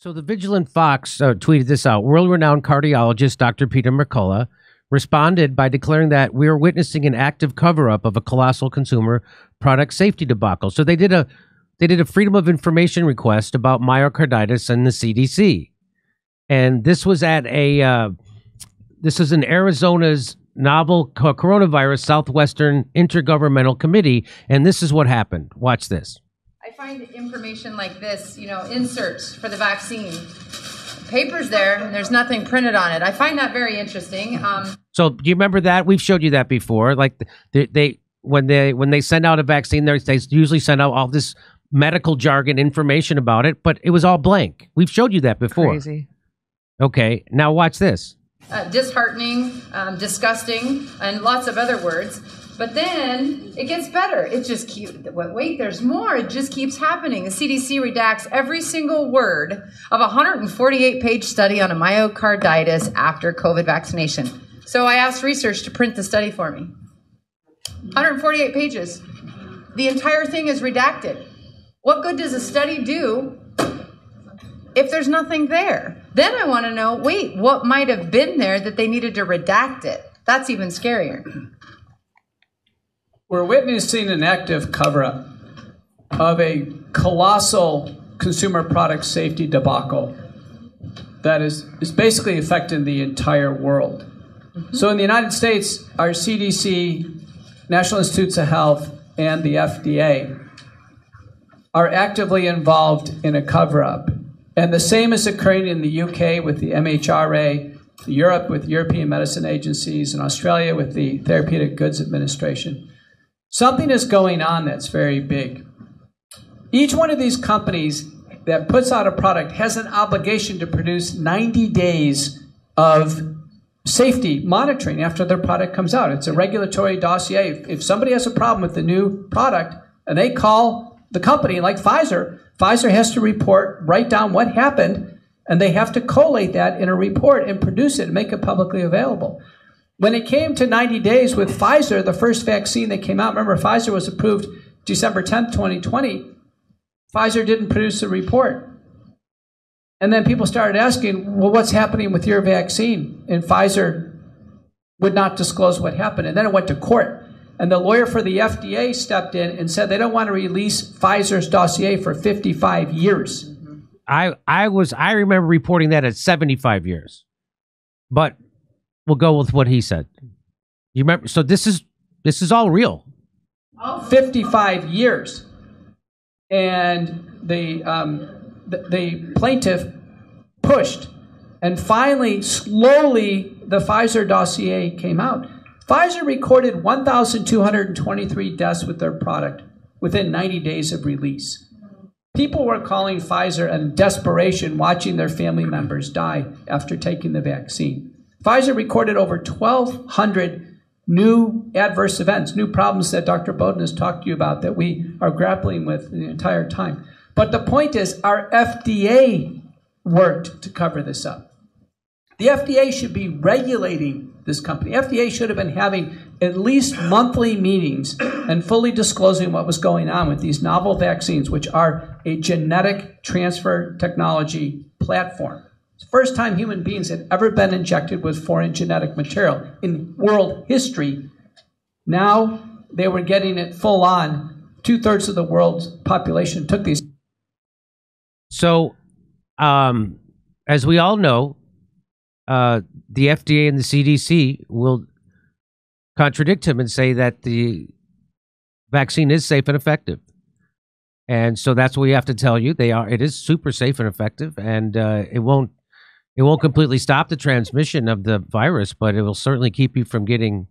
So the Vigilant Fox tweeted this out. World-renowned cardiologist Dr. Peter McCullough responded by declaring that we are witnessing an active cover-up of a colossal consumer product safety debacle. So they did a Freedom of Information request about myocarditis and the CDC. And this was at this is in Arizona's novel coronavirus Southwestern Intergovernmental Committee. And this is what happened. Watch this. I find information like this, inserts for the vaccine. Paper's there, and there's nothing printed on it. I find that very interesting. So do you remember that? We've showed you that before. Like when they send out a vaccine, they usually send out all this medical jargon information about it, but it was all blank. We've showed you that before. Crazy. Okay, now watch this. Disheartening, disgusting, and lots of other words. But then it gets better. It just keeps, wait, there's more. It just keeps happening. The CDC redacts every single word of a 148-page study on a myocarditis after COVID vaccination. So I asked research to print the study for me. 148 pages. The entire thing is redacted. What good does a study do if there's nothing there? Then I want to know, wait, what might have been there that they needed to redact it? That's even scarier. We're witnessing an active cover-up of a colossal consumer product safety debacle that is basically affecting the entire world. So in the United States, our CDC, National Institutes of Health, and the FDA are actively involved in a cover-up. And the same is occurring in the UK with the MHRA, Europe with European medicine agencies, and Australia with the Therapeutic Goods Administration. Something is going on that's very big. Each one of these companies that puts out a product has an obligation to produce 90 days of safety monitoring after their product comes out. It's a regulatory dossier. If somebody has a problem with the new product and they call the company like Pfizer, Pfizer has to write down what happened, and they have to collate that in a report and produce it and make it publicly available. When it came to 90 days with Pfizer, the first vaccine that came out, remember Pfizer was approved December 10th, 2020, Pfizer didn't produce a report. And then people started asking, well, what's happening with your vaccine? And Pfizer would not disclose what happened. And then it went to court. And the lawyer for the FDA stepped in and said they don't want to release Pfizer's dossier for 55 years. I remember reporting that at 75 years. But we'll go with what he said. You remember? So this is all real. 55 years. And the plaintiff pushed. And finally, slowly, the Pfizer dossier came out. Pfizer recorded 1,223 deaths with their product within 90 days of release. People were calling Pfizer in desperation, watching their family members die after taking the vaccine. Pfizer recorded over 1,200 new adverse events, new problems that Dr. Bowden has talked to you about that we are grappling with the entire time. But the point is, our FDA worked to cover this up. The FDA should be regulating this company. FDA should have been having at least monthly meetings and fully disclosing what was going on with these novel vaccines, which are a genetic transfer technology platform. It's the first time human beings had ever been injected with foreign genetic material in world history. Now they were getting it full on. 2/3 of the world's population took these. So, as we all know, the FDA and the CDC will contradict him and say that the vaccine is safe and effective. And so that's what we have to tell you. It is super safe and effective, and it won't completely stop the transmission of the virus, but it will certainly keep you from getting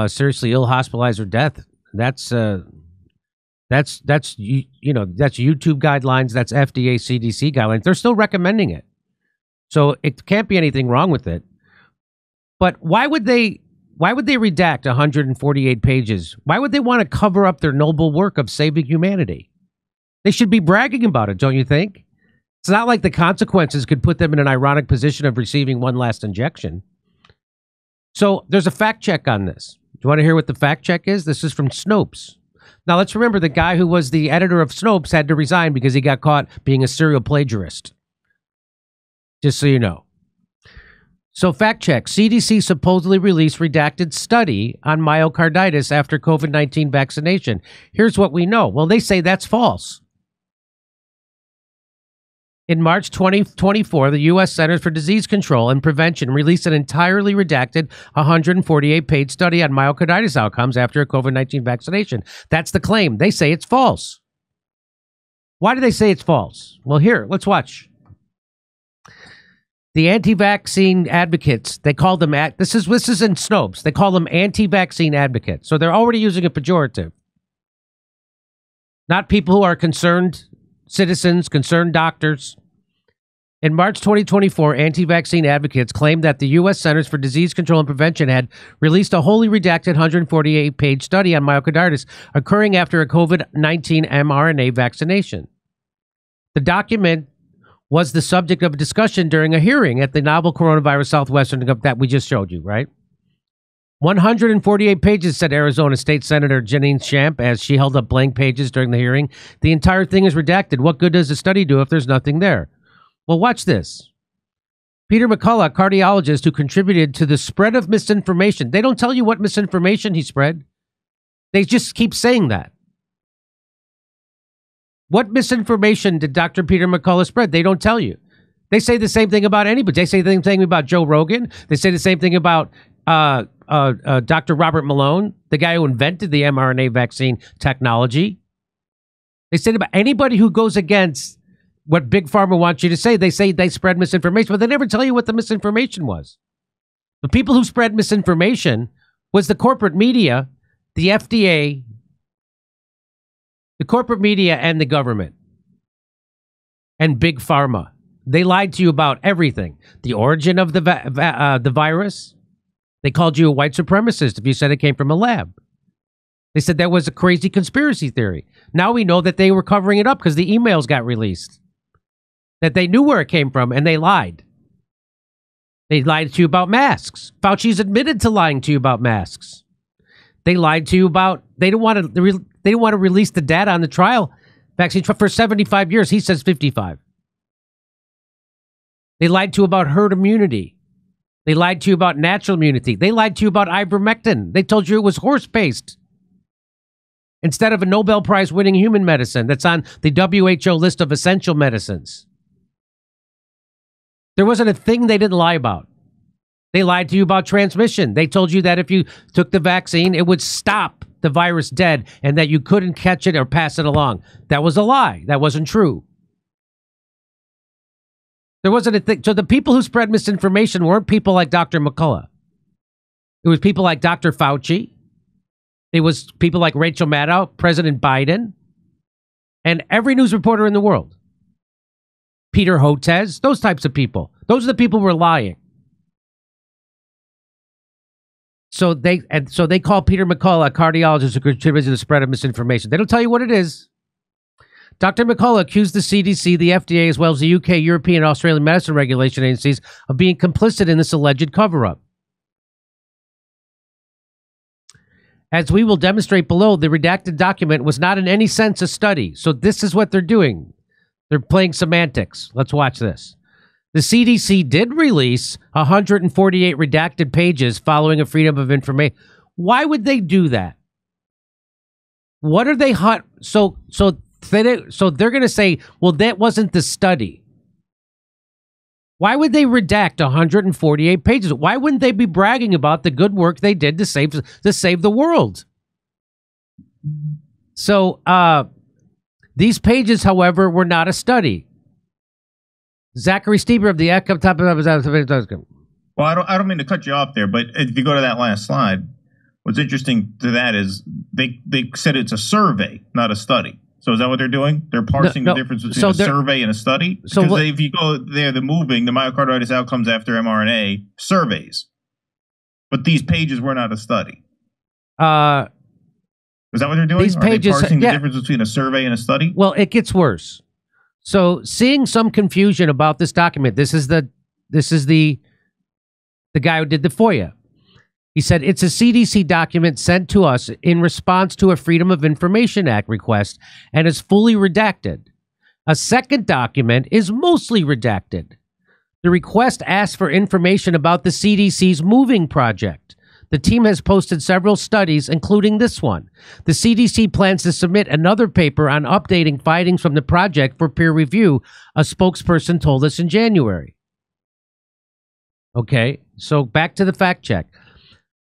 seriously ill, hospitalized, or death. That's that's YouTube guidelines, that's FDA, CDC guidelines. They're still recommending it. So it can't be anything wrong with it. But why would they redact 148 pages? Why would they want to cover up their noble work of saving humanity? They should be bragging about it, don't you think? It's not like the consequences could put them in an ironic position of receiving one last injection. So there's a fact check on this. Do you want to hear what the fact check is? This is from Snopes. Now let's remember the guy who was the editor of Snopes had to resign because he got caught being a serial plagiarist. Just so you know. So fact check. CDC supposedly released redacted study on myocarditis after COVID-19 vaccination. Here's what we know. Well, they say that's false. In March 2024, the U.S. Centers for Disease Control and Prevention released an entirely redacted 148-page study on myocarditis outcomes after a COVID-19 vaccination. That's the claim. They say it's false. Why do they say it's false? Well, here, let's watch. The anti-vaccine advocates, they call them, this is in Snopes, they call them anti-vaccine advocates. So they're already using a pejorative. Not people who are concerned citizens, concerned doctors. In March 2024, anti-vaccine advocates claimed that the U.S. Centers for Disease Control and Prevention had released a wholly redacted 148-page study on myocarditis occurring after a COVID-19 mRNA vaccination. The document was the subject of a discussion during a hearing at the novel coronavirus Southwestern that we just showed you, right? 148 pages, said Arizona State Senator Jeanine Shamp as she held up blank pages during the hearing. The entire thing is redacted. What good does the study do if there's nothing there? Well, watch this. Peter McCullough, a cardiologist who contributed to the spread of misinformation. They don't tell you what misinformation he spread. They just keep saying that. What misinformation did Dr. Peter McCullough spread? They don't tell you. They say the same thing about anybody. They say the same thing about Joe Rogan. They say the same thing about Dr. Robert Malone, the guy who invented the mRNA vaccine technology. They say about anybody who goes against what Big Pharma wants you to say. They say they spread misinformation, but they never tell you what the misinformation was. The people who spread misinformation was the corporate media, the FDA, the corporate media, and the government, and Big Pharma. They lied to you about everything. The origin of the virus. They called you a white supremacist if you said it came from a lab. They said that was a crazy conspiracy theory. Now we know that they were covering it up because the emails got released. That they knew where it came from, and they lied. They lied to you about masks. Fauci's admitted to lying to you about masks. They lied to you about, they didn't want to release the data on the trial vaccine for 75 years. He says 55. They lied to you about herd immunity. They lied to you about natural immunity. They lied to you about ivermectin. They told you it was horse paste instead of a Nobel Prize winning human medicine that's on the WHO list of essential medicines. There wasn't a thing they didn't lie about. They lied to you about transmission. They told you that if you took the vaccine, it would stop the virus dead and that you couldn't catch it or pass it along. That was a lie. That wasn't true. There wasn't a thing. So the people who spread misinformation weren't people like Dr. McCullough. It was people like Dr. Fauci. It was people like Rachel Maddow, President Biden, and every news reporter in the world. Peter Hotez, those types of people. Those are the people who were lying. So they call Peter McCullough a cardiologist who contributes to the spread of misinformation. They don't tell you what it is. Dr. McCullough accused the CDC, the FDA, as well as the UK, European, and Australian medicine regulation agencies of being complicit in this alleged cover-up. As we will demonstrate below, the redacted document was not in any sense a study. So this is what they're doing. They're playing semantics. Let's watch this. The CDC did release 148 redacted pages following a Freedom of Information. Why would they do that? What are they hot? So they're going to say, well, that wasn't the study. Why would they redact 148 pages? Why wouldn't they be bragging about the good work they did to save the world? So these pages, however, were not a study. Zachary Stieber of the Well, I don't mean to cut you off there, but if you go to that last slide, what's interesting to that is they said it's a survey, not a study. So is that what they're doing? They're parsing the difference between a survey and a study? Because if you go there, the myocarditis outcomes after mRNA surveys. But these pages were not a study. Is that what they're doing? These pages, are they parsing the difference between a survey and a study? Well, it gets worse. So seeing some confusion about this document, this is the guy who did the FOIA. He said, it's a CDC document sent to us in response to a Freedom of Information Act request and is fully redacted. A second document is mostly redacted. The request asks for information about the CDC's moving project. The team has posted several studies, including this one. The CDC plans to submit another paper on updating findings from the project for peer review, a spokesperson told us in January. Okay, so back to the fact check.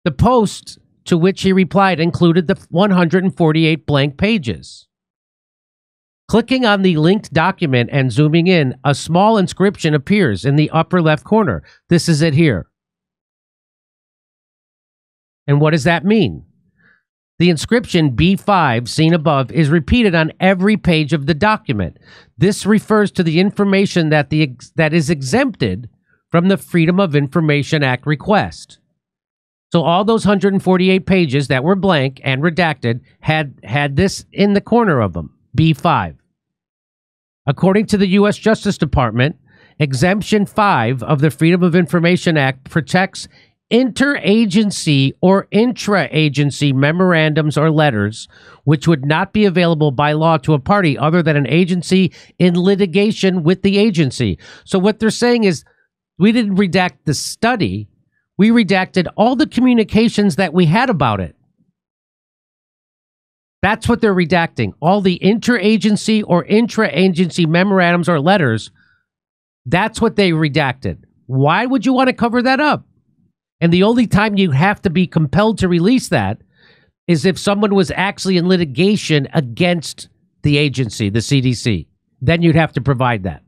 The post to which he replied included the 148 blank pages. Clicking on the linked document and zooming in, a small inscription appears in the upper left corner. This is it here. And what does that mean? The inscription B5, seen above, is repeated on every page of the document. This refers to the information that is exempted from the Freedom of Information Act request. So all those 148 pages that were blank and redacted had this in the corner of them, B5. According to the U.S. Justice Department, Exemption 5 of the Freedom of Information Act protects interagency or intra-agency memorandums or letters which would not be available by law to a party other than an agency in litigation with the agency. So what they're saying is, we didn't redact the study, we redacted all the communications that we had about it. That's what they're redacting. All the interagency or intra-agency memorandums or letters, that's what they redacted. Why would you want to cover that up? And the only time you have to be compelled to release that is if someone was actually in litigation against the agency, the CDC. Then you'd have to provide that.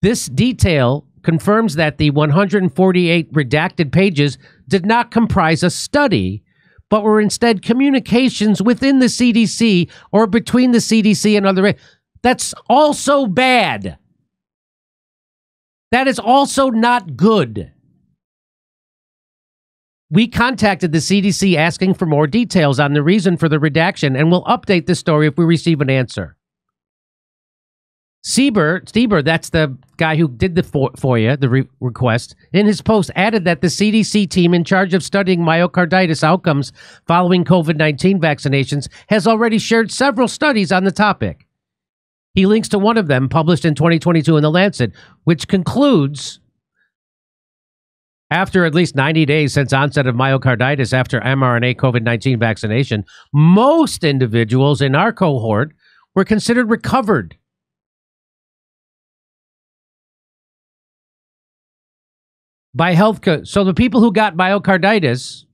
This detail confirms that the 148 redacted pages did not comprise a study, but were instead communications within the CDC or between the CDC and other. That's also bad. That is also not good. We contacted the CDC asking for more details on the reason for the redaction, and we'll update this story if we receive an answer. Stieber, that's the guy who did the FOIA, the request, in his post added that the CDC team in charge of studying myocarditis outcomes following COVID-19 vaccinations has already shared several studies on the topic. He links to one of them published in 2022 in The Lancet, which concludes, after at least 90 days since onset of myocarditis after mRNA COVID-19 vaccination, most individuals in our cohort were considered recovered. By health, so the people who got myocarditis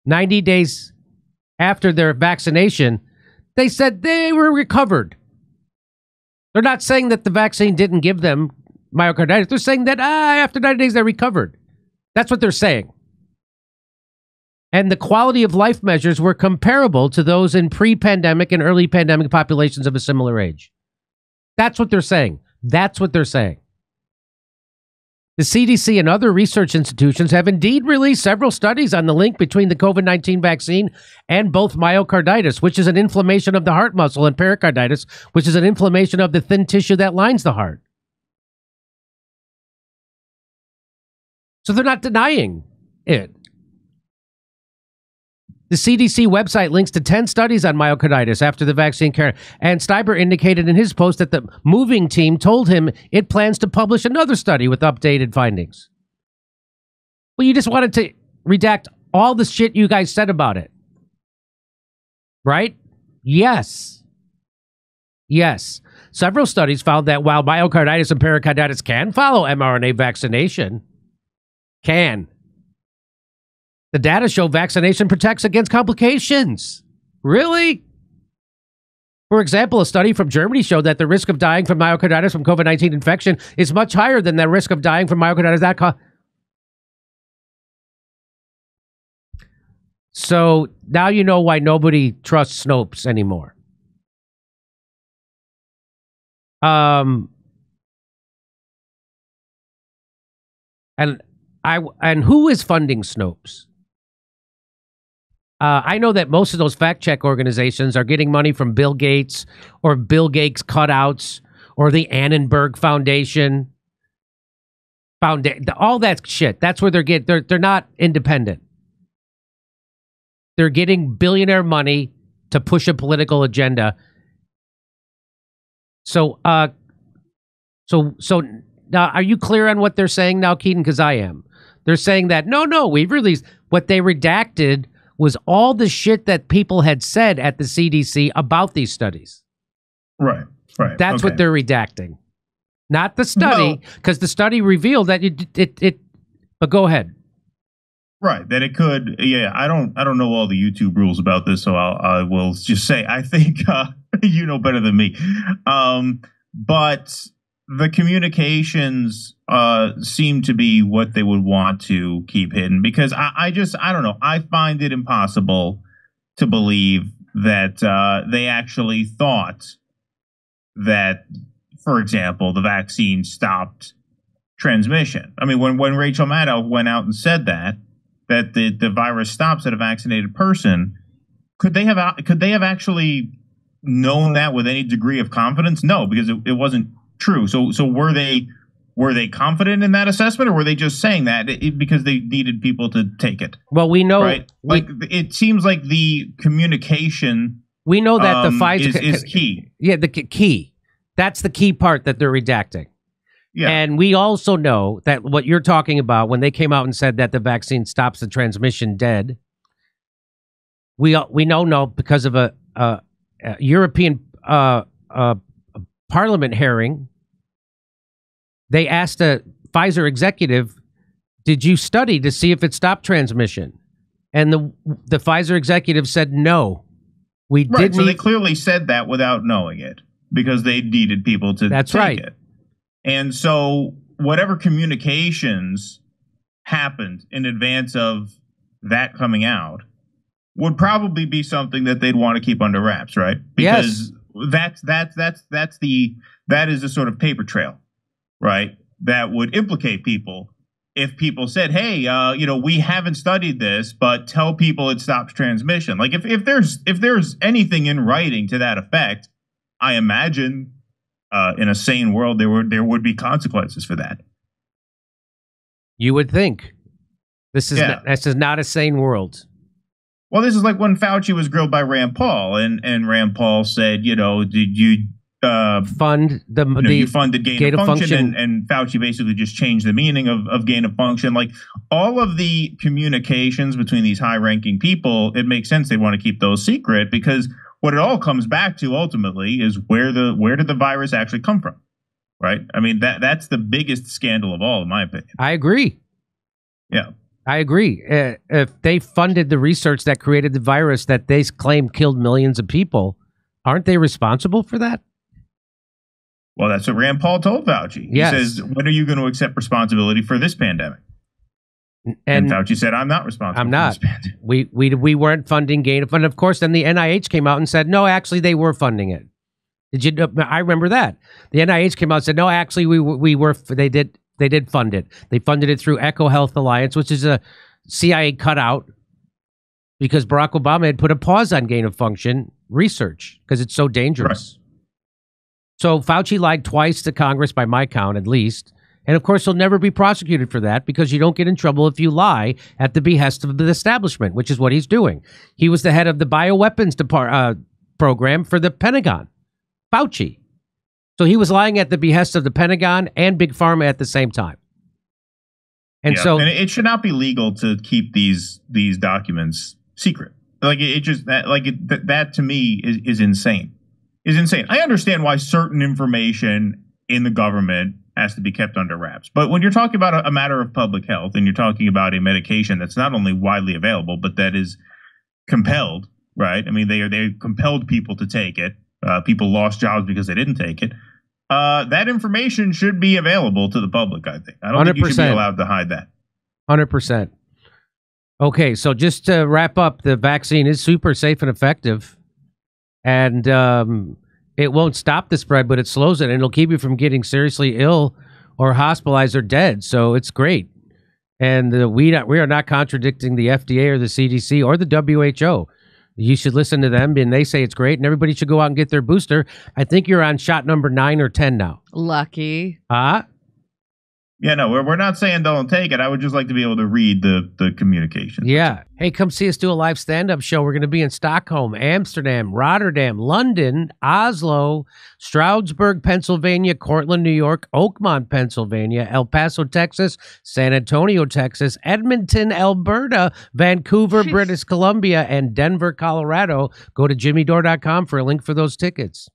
90 days after their vaccination, they said they were recovered. They're not saying that the vaccine didn't give them myocarditis. They're saying that after 90 days they recovered. That's what they're saying. And the quality of life measures were comparable to those in pre-pandemic and early pandemic populations of a similar age. That's what they're saying. That's what they're saying. The CDC and other research institutions have indeed released several studies on the link between the COVID-19 vaccine and both myocarditis, which is an inflammation of the heart muscle, and pericarditis, which is an inflammation of the thin tissue that lines the heart. So they're not denying it. The CDC website links to 10 studies on myocarditis after the vaccine care, and Stieber indicated in his post that the moving team told him it plans to publish another study with updated findings. Well, you just wanted to redact all the shit you guys said about it. Right? Yes. Yes. Several studies found that while myocarditis and pericarditis can follow mRNA vaccination, the data show vaccination protects against complications. Really? For example, a study from Germany showed that the risk of dying from myocarditis from COVID-19 infection is much higher than the risk of dying from myocarditis. So now you know why nobody trusts Snopes anymore. And who is funding Snopes? I know that most of those fact check organizations are getting money from Bill Gates or Bill Gates cutouts or the Annenberg Foundation. All that shit. That's where they're not independent. They're getting billionaire money to push a political agenda. So Now, are you clear on what they're saying now, Keaton? Because I am. They're saying that, no, we've released. What they redacted was all the shit that people had said at the CDC about these studies. Right. That's what they're redacting. Not the study, because the study revealed that it. But go ahead. Right, that it could. Yeah, I don't know all the YouTube rules about this, so I will just say I think you know better than me. But the communications seem to be what they would want to keep hidden, because I don't know. I find it impossible to believe that they actually thought that, for example, the vaccine stopped transmission. I mean, when Rachel Maddow went out and said that the virus stops at a vaccinated person, could they have actually known that with any degree of confidence? No, because it wasn't true. So were they confident in that assessment, or were they just saying that because they needed people to take it? Well, we know, right? Like it seems like the communication. We know that the Pfizer is key. Yeah, the key. That's the key part that they're redacting. Yeah. And we also know that what you're talking about, when they came out and said that the vaccine stops the transmission dead, we know because of a European Parliament hearing, they asked a Pfizer executive, "Did you study to see if it stopped transmission?" And the Pfizer executive said, "No, we didn't." So they clearly said that without knowing it, because they needed people to take it. And so whatever communications happened in advance of that coming out would probably be something that they'd want to keep under wraps, right? Because that is the sort of paper trail, right? That would implicate people if people said, "Hey, we haven't studied this, but tell people it stops transmission." Like if there's anything in writing to that effect, I imagine in a sane world there would be consequences for that. You would think. This is not a sane world. Well, this is like when Fauci was grilled by Rand Paul, and Rand Paul said, "Did you fund you funded gain of function?" And Fauci basically just changed the meaning of gain of function. Like all of the communications between these high-ranking people, it makes sense they want to keep those secret, because what it all comes back to ultimately is where did the virus actually come from, right? I mean, that's the biggest scandal of all, in my opinion. I agree. Yeah. I agree. If they funded the research that created the virus that they claim killed millions of people, aren't they responsible for that? Well, that's what Rand Paul told Fauci. He says, "When are you going to accept responsibility for this pandemic?" And Fauci said, "I'm not responsible for this pandemic." We weren't funding gain of function. Of course, then the NIH came out and said, "No, actually, they were funding it." Did you? I remember that. The NIH came out and said, "No, actually, we were. They did fund it. They funded it through Eco Health Alliance, which is a CIA cutout, because Barack Obama had put a pause on gain of function research because it's so dangerous." Right. So Fauci lied twice to Congress, by my count, at least. And of course, he'll never be prosecuted for that, because you don't get in trouble if you lie at the behest of the establishment, which is what he's doing. He was the head of the bioweapons program for the Pentagon, Fauci. So he was lying at the behest of the Pentagon and Big Pharma at the same time. And so, and it should not be legal to keep these documents secret. Like that to me is insane. Is insane. I understand why certain information in the government has to be kept under wraps. But when you're talking about a matter of public health, and you're talking about a medication that's not only widely available, but that is compelled, right? I mean, they compelled people to take it. People lost jobs because they didn't take it. That information should be available to the public, I think. I don't think you should be allowed to hide that. 100%. Okay, so just to wrap up, the vaccine is super safe and effective. And it won't stop the spread, but it slows it, and it'll keep you from getting seriously ill or hospitalized or dead. So it's great. And we are not contradicting the FDA or the CDC or the WHO. You should listen to them, and they say it's great, and everybody should go out and get their booster. I think you're on shot number 9 or 10 now. Lucky. Yeah, no, we're not saying don't take it. I would just like to be able to read the communication. Yeah. Hey, come see us do a live stand-up show. We're going to be in Stockholm, Amsterdam, Rotterdam, London, Oslo, Stroudsburg, Pennsylvania, Cortland, New York, Oakmont, Pennsylvania, El Paso, Texas, San Antonio, Texas, Edmonton, Alberta, Vancouver, British Columbia, and Denver, Colorado. Go to jimmydore.com for a link for those tickets.